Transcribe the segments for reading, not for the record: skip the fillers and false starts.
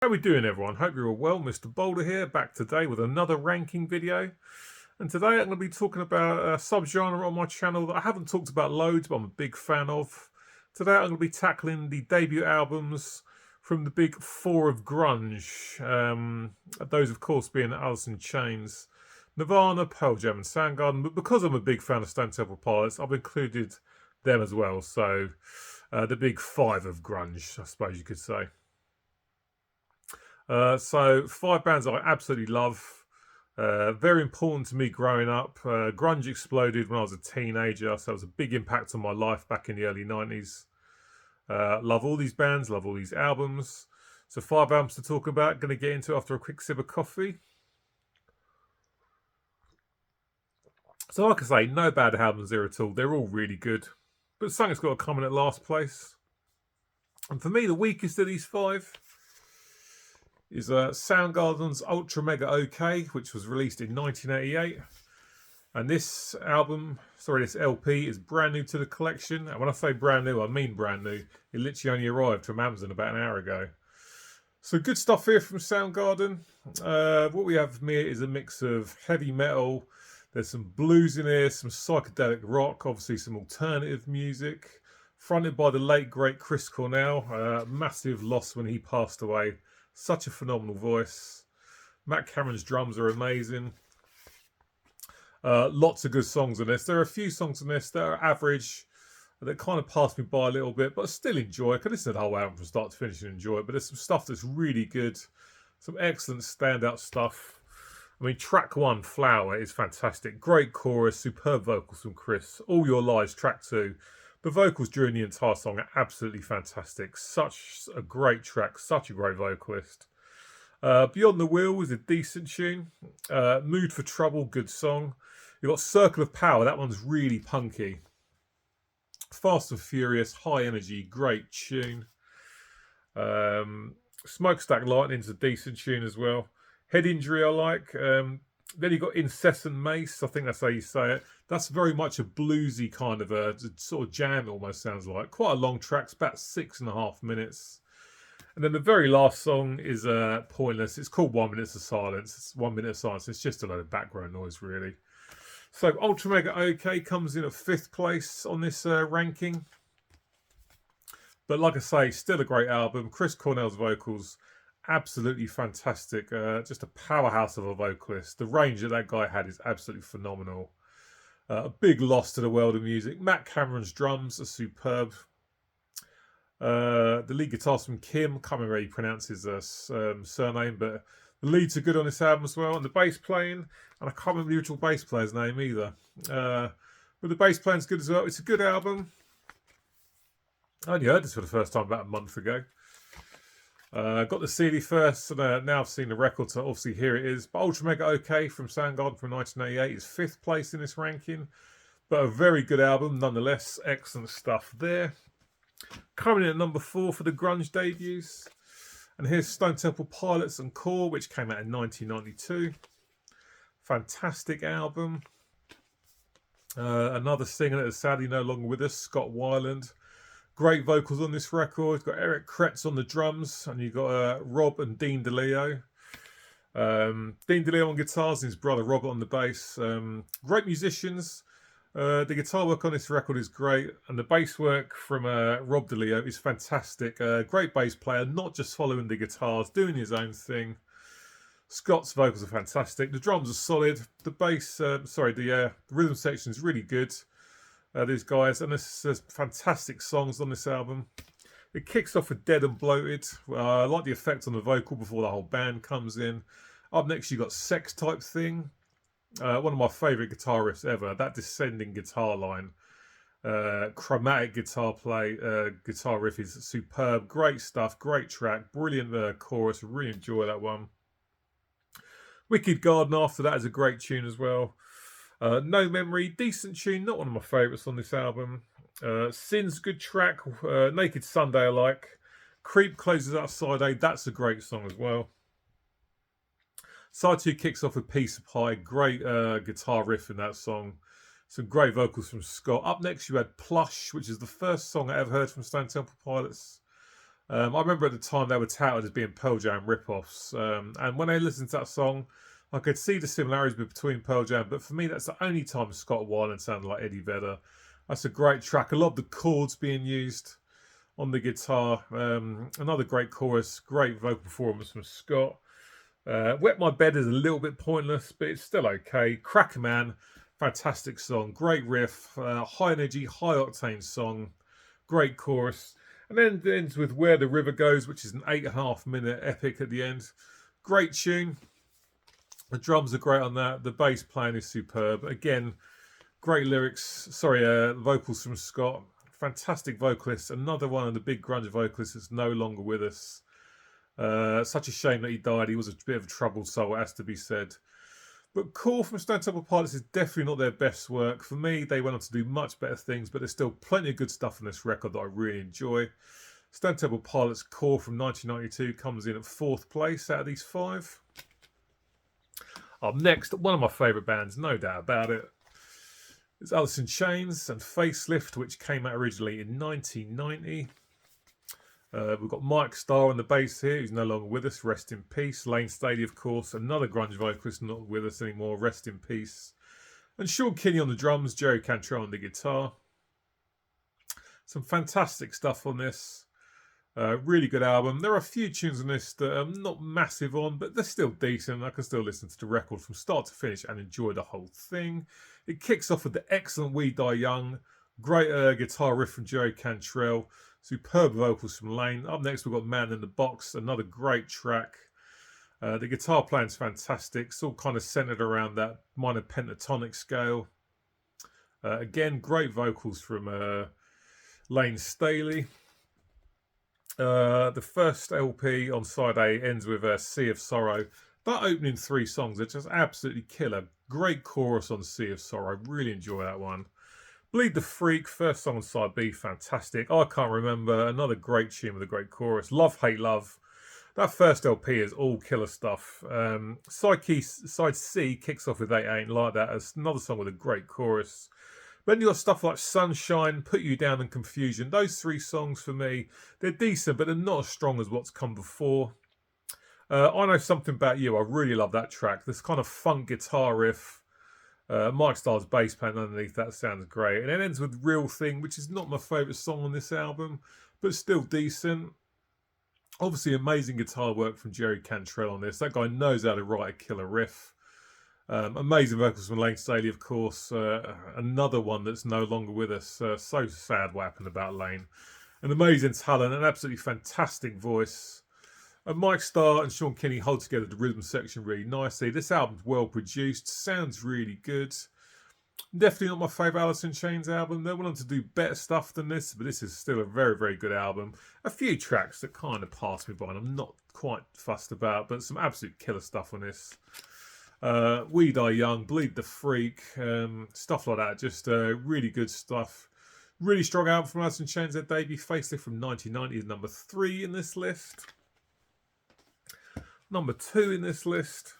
How we doing, everyone? Hope you're all well. Mr. Boulder here, back today with another ranking video. And today I'm going to be talking about a subgenre on my channel that I haven't talked about loads, but I'm a big fan of. Today I'm going to be tackling the debut albums from the big four of grunge. Those, of course, being Alice in Chains, Nirvana, Pearl Jam, and Soundgarden. But because I'm a big fan of Stone Temple Pilots, I've included them as well. So the big five of grunge, I suppose you could say. So five bands I absolutely love. Very important to me growing up. Grunge exploded when I was a teenager, so it was a big impact on my life back in the early 90s. Love all these bands, love all these albums. So five albums to talk about. Going to get into after a quick sip of coffee. So like I say, no bad albums there at all. They're all really good. But something's got to come in at last place. And for me, the weakest of these five is Soundgarden's Ultra Mega OK, which was released in 1988. And this LP is brand new to the collection. And when I say brand new, I mean brand new. It literally only arrived from Amazon about an hour ago. So good stuff here from Soundgarden. What we have here is a mix of heavy metal. There's some blues in here, some psychedelic rock, obviously some alternative music. Fronted by the late, great Chris Cornell. Massive loss when he passed away. Such a phenomenal voice. Matt Cameron's drums are amazing. Lots of good songs on this. There are a few songs on this that are average, that kind of pass me by a little bit, but I still enjoy it. I can listen to the whole album from start to finish and enjoy it. But there's some stuff that's really good. Some excellent standout stuff. I mean, track one, Flower, is fantastic. Great chorus, superb vocals from Chris. All Your Lies, track two. The vocals during the entire song are absolutely fantastic. Such a great track, such a great vocalist. Beyond the Wheel is a decent tune. Mood for Trouble, good song. You've got Circle of Power, that one's really punky. Fast and Furious, high energy, great tune. Smokestack Lightning's a decent tune as well. Head Injury I like. Then you've got Incessant Mace, I think that's how you say it. That's very much a bluesy kind of a sort of jam, it almost sounds like. Quite a long track, it's about 6.5 minutes. And then the very last song is pointless. It's called 1 Minute of Silence. It's 1 minute of silence. It's just a load of background noise, really. So Ultra Mega OK comes in at 5th place on this ranking. But like I say, still a great album. Chris Cornell's vocals, absolutely fantastic. Just a powerhouse of a vocalist. The range that guy had is absolutely phenomenal. A big loss to the world of music. Matt Cameron's drums are superb. The lead guitarist from Kim, can't remember how you pronounce his surname, but the leads are good on this album as well. And the bass playing, and I can't remember the original bass player's name either. But the bass playing's good as well. It's a good album. I only heard this for the first time about a month ago. Got the CD first, and now I've seen the record, so obviously here it is. But Ultra Mega OK from Soundgarden from 1988 is 5th place in this ranking. But a very good album nonetheless. Excellent stuff there. Coming in at number 4 for the grunge debuts. And here's Stone Temple Pilots and Core, which came out in 1992. Fantastic album. Another singer that is sadly no longer with us, Scott Weiland. Great vocals on this record. You've got Eric Kretz on the drums, and you've got Rob and Dean DeLeo. Dean DeLeo on guitars and his brother Robert on the bass. Great musicians. The guitar work on this record is great, and the bass work from Rob DeLeo is fantastic. Great bass player, not just following the guitars, doing his own thing. Scott's vocals are fantastic. The drums are solid. The bass, the rhythm section is really good. These guys, and there's fantastic songs on this album. It kicks off with Dead and Bloated. I like the effect on the vocal before the whole band comes in. Up next, you got Sex Type Thing. One of my favourite guitar riffs ever. That descending guitar line, chromatic guitar riff is superb. Great stuff, great track, brilliant chorus. Really enjoy that one. Wicked Garden after that is a great tune as well. No Memory, decent tune, not one of my favourites on this album. Sin's good track. Naked Sunday I like. Creep closes out Side A, that's a great song as well. Side 2 kicks off with Piece of Pie. Great guitar riff in that song. Some great vocals from Scott. Up next you had Plush, which is the first song I ever heard from Stone Temple Pilots. I remember at the time they were touted as being Pearl Jam rip-offs, and when I listened to that song, I could see the similarities between Pearl Jam, but for me, that's the only time Scott Weiland sounded like Eddie Vedder. That's a great track. I love the chords being used on the guitar. Another great chorus, great vocal performance from Scott. Wet My Bed is a little bit pointless, but it's still okay. Cracker Man, fantastic song, great riff, high energy, high octane song, great chorus. And then it ends with Where the River Goes, which is an 8.5-minute epic at the end. Great tune. The drums are great on that. The bass playing is superb. Again, great lyrics. Sorry, vocals from Scott. Fantastic vocalist. Another one of the big grunge vocalists that's no longer with us. Such a shame that he died. He was a bit of a troubled soul, it has to be said. But Core from Stone Temple Pilots is definitely not their best work. For me, they went on to do much better things, but there's still plenty of good stuff on this record that I really enjoy. Stone Temple Pilots Core from 1992 comes in at 4th place out of these 5. Up next, one of my favourite bands, no doubt about it, is Alice in Chains and Facelift, which came out originally in 1990. We've got Mike Starr on the bass here, who's no longer with us, rest in peace. Lane Staley, of course, another grunge vocalist, not with us anymore, rest in peace. And Sean Kinney on the drums, Jerry Cantrell on the guitar. Some fantastic stuff on this. Really good album. There are a few tunes on this that I'm not massive on, but they're still decent. I can still listen to the record from start to finish and enjoy the whole thing. It kicks off with the excellent We Die Young. Great guitar riff from Jerry Cantrell. Superb vocals from Lane. Up next, we've got Man in the Box, another great track. The guitar playing's fantastic. It's all kind of centered around that minor pentatonic scale. Again, great vocals from Lane Staley. The first LP on side A ends with Sea of Sorrow. That opening 3 songs are just absolutely killer. Great chorus on Sea of Sorrow. Really enjoy that one. Bleed the Freak, first song on side B, fantastic. I Can't Remember, another great tune with a great chorus. Love, Hate, Love. That first LP is all killer stuff. Side C kicks off with Ain't Like That. It's another song with a great chorus. Then you got stuff like Sunshine, Put You Down and Confusion. Those 3 songs for me, they're decent, but they're not as strong as what's come before. I Know Something About You, I really love that track. This kind of funk guitar riff. Mike Starr's bass playing underneath that sounds great. And it ends with Real Thing, which is not my favourite song on this album, but still decent. Obviously, amazing guitar work from Jerry Cantrell on this. That guy knows how to write a killer riff. Amazing vocals from Lane Staley, of course. Another one that's no longer with us. So sad what happened about Lane. An amazing talent, an absolutely fantastic voice. And Mike Starr and Sean Kinney hold together the rhythm section really nicely. This album's well produced, sounds really good. Definitely not my favourite Alice in Chains album. They went on to do better stuff than this, but this is still a very, very good album. A few tracks that kind of pass me by and I'm not quite fussed about, but some absolute killer stuff on this. We Die Young, Bleed the Freak, stuff like that. Just really good stuff. Really strong album from Alice in Chains. Their debut, Facelift from 1990, is number 3 in this list. Number 2 in this list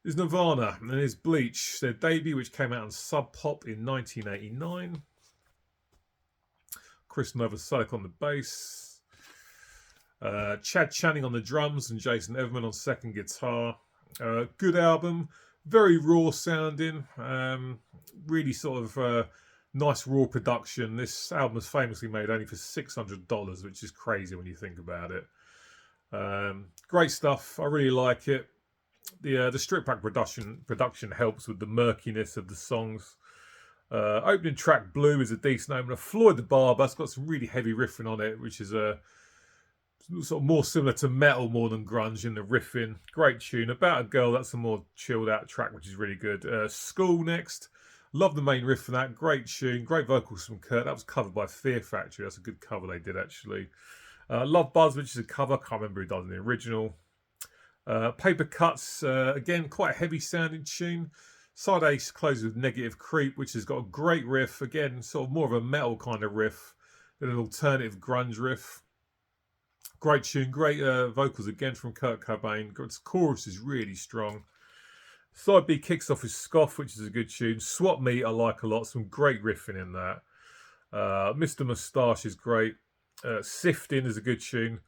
is Nirvana and is Bleach, their debut, which came out on Sub Pop in 1989. Chris Novoselic on the bass. Chad Channing on the drums and Jason Everman on second guitar. Good album, very raw sounding, really sort of nice raw production. This album was famously made only for $600, which is crazy when you think about it. Great stuff. I really like it. The strip pack production helps with the murkiness of the songs. Opening track Blue is a decent opener. Floyd the Barber, it's got some really heavy riffing on it, which is sort of more similar to metal more than grunge in the riffing. Great tune. About a Girl, that's a more chilled out track, which is really good. School next. Love the main riff for that. Great tune. Great vocals from Kurt. That was covered by Fear Factory. That's a good cover they did, actually. Love Buzz, which is a cover. Can't remember who does in the original. Paper Cuts, again, quite a heavy sounding tune. Side A closes with Negative Creep, which has got a great riff. Again, sort of more of a metal kind of riff than an alternative grunge riff. Great tune, great vocals again from Kurt Cobain. Its chorus is really strong. Side B kicks off with Scoff, which is a good tune. Swap Meet I like a lot. Some great riffing in that. Mr. Moustache is great. Sifting is a good tune.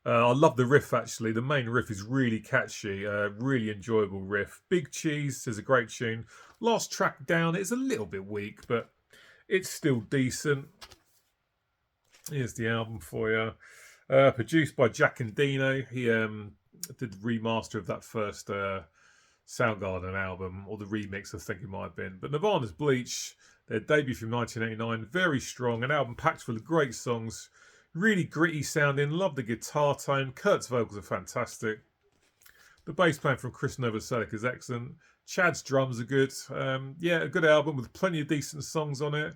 I love the riff, actually. The main riff is really catchy, really enjoyable riff. Big Cheese is a great tune. Last Track Down is a little bit weak, but it's still decent. Here's the album for you. Produced by Jack and Dino. He did the remaster of that first Soundgarden album, or the remix, I think it might have been. But Nirvana's Bleach, their debut from 1989, very strong. An album packed full of great songs. Really gritty sounding. Love the guitar tone. Kurt's vocals are fantastic. The bass playing from Chris Novoselic is excellent. Chad's drums are good. Yeah, a good album with plenty of decent songs on it.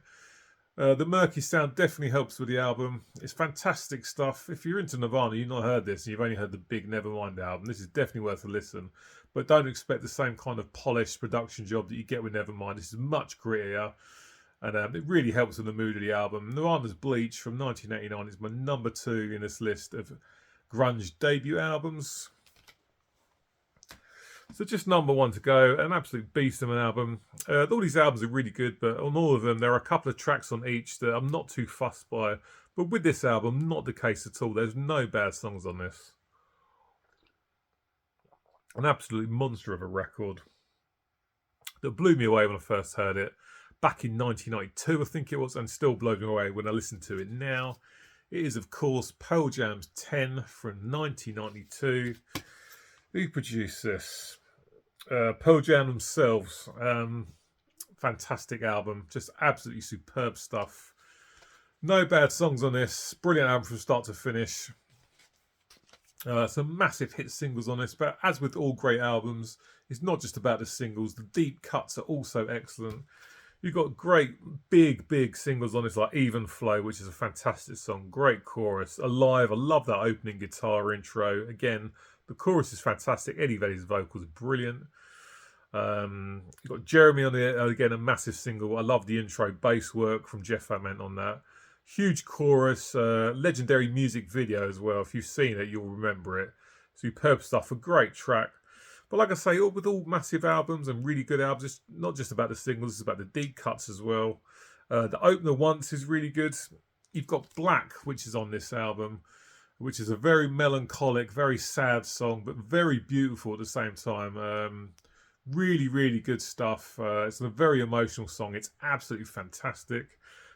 The murky sound definitely helps with the album. It's fantastic stuff. If you're into Nirvana, you've not heard this, and you've only heard the big Nevermind album, this is definitely worth a listen. But don't expect the same kind of polished production job that you get with Nevermind. This is much grittier. And it really helps with the mood of the album. Nirvana's Bleach from 1989 is my number 2 in this list of grunge debut albums. So just number 1 to go. An absolute beast of an album. All these albums are really good, but on all of them, there are a couple of tracks on each that I'm not too fussed by. But with this album, not the case at all. There's no bad songs on this. An absolute monster of a record that blew me away when I first heard it. Back in 1992, I think it was, and still blows me away when I listen to it now. It is, of course, Pearl Jam's 10 from 1992. Who produced this? Pearl Jam themselves. Fantastic album. Just absolutely superb stuff. No bad songs on this. Brilliant album from start to finish. Some massive hit singles on this, but as with all great albums, it's not just about the singles. The deep cuts are also excellent. You've got great, big singles on this, like Even Flow, which is a fantastic song. Great chorus. Alive, I love that opening guitar intro. Again, the chorus is fantastic. Eddie Vedder's vocals are brilliant. You've got Jeremy on the again, a massive single. I love the intro bass work from Jeff Ament on that. Huge chorus, legendary music video as well. If you've seen it, you'll remember it. Superb stuff, a great track. But like I say, with all massive albums and really good albums, it's not just about the singles, it's about the deep cuts as well. The opener Once is really good. You've got Black, which is on this album, which is a very melancholic, very sad song, but very beautiful at the same time. Really good stuff. It's a very emotional song. It's absolutely fantastic.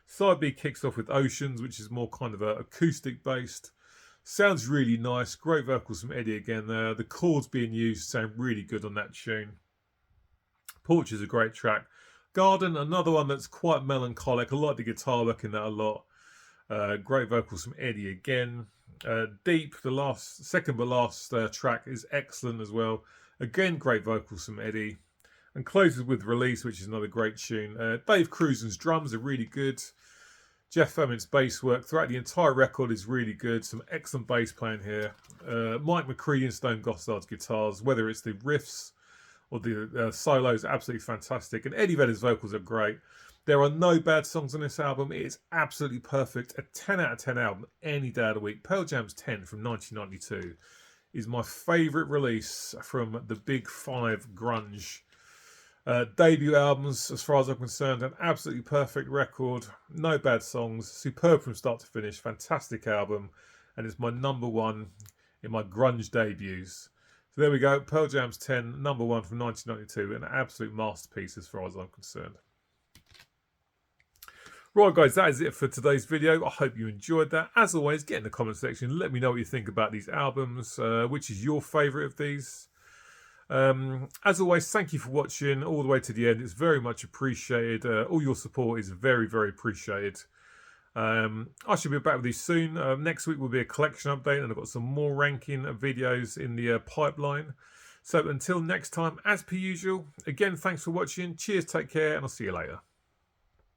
Side B kicks off with Oceans, which is more kind of acoustic based. Sounds really nice. Great vocals from Eddie again there. The chords being used sound really good on that tune. Porch is a great track. Garden, another one that's quite melancholic. I like the guitar work in that a lot. Great vocals from Eddie again. Deep, the second but last track is excellent as well. Again, great vocals from Eddie. And closes with Release, which is another great tune. Dave Cruzen's drums are really good. Jeff Ament's bass work throughout the entire record is really good. Some excellent bass playing here. Mike McCready and Stone Gossard's guitars, whether it's the riffs or the solos, absolutely fantastic. And Eddie Vedder's vocals are great. There are no bad songs on this album. It is absolutely perfect. A 10 out of 10 album any day of the week. Pearl Jam's 10 from 1992 is my favourite release from the Big Five grunge debut albums, as far as I'm concerned. An absolutely perfect record. No bad songs. Superb from start to finish. Fantastic album. And it's my number 1 in my grunge debuts. So there we go. Pearl Jam's 10, number 1 from 1992. An absolute masterpiece as far as I'm concerned. Right, guys, that is it for today's video. I hope you enjoyed that. As always, get in the comment section. Let me know what you think about these albums. Which is your favourite of these? As always, thank you for watching all the way to the end. It's very much appreciated. All your support is very appreciated. I should be back with you soon. Next week will be a collection update, and I've got some more ranking videos in the pipeline. So until next time, as per usual, again, thanks for watching. Cheers, take care, and I'll see you later.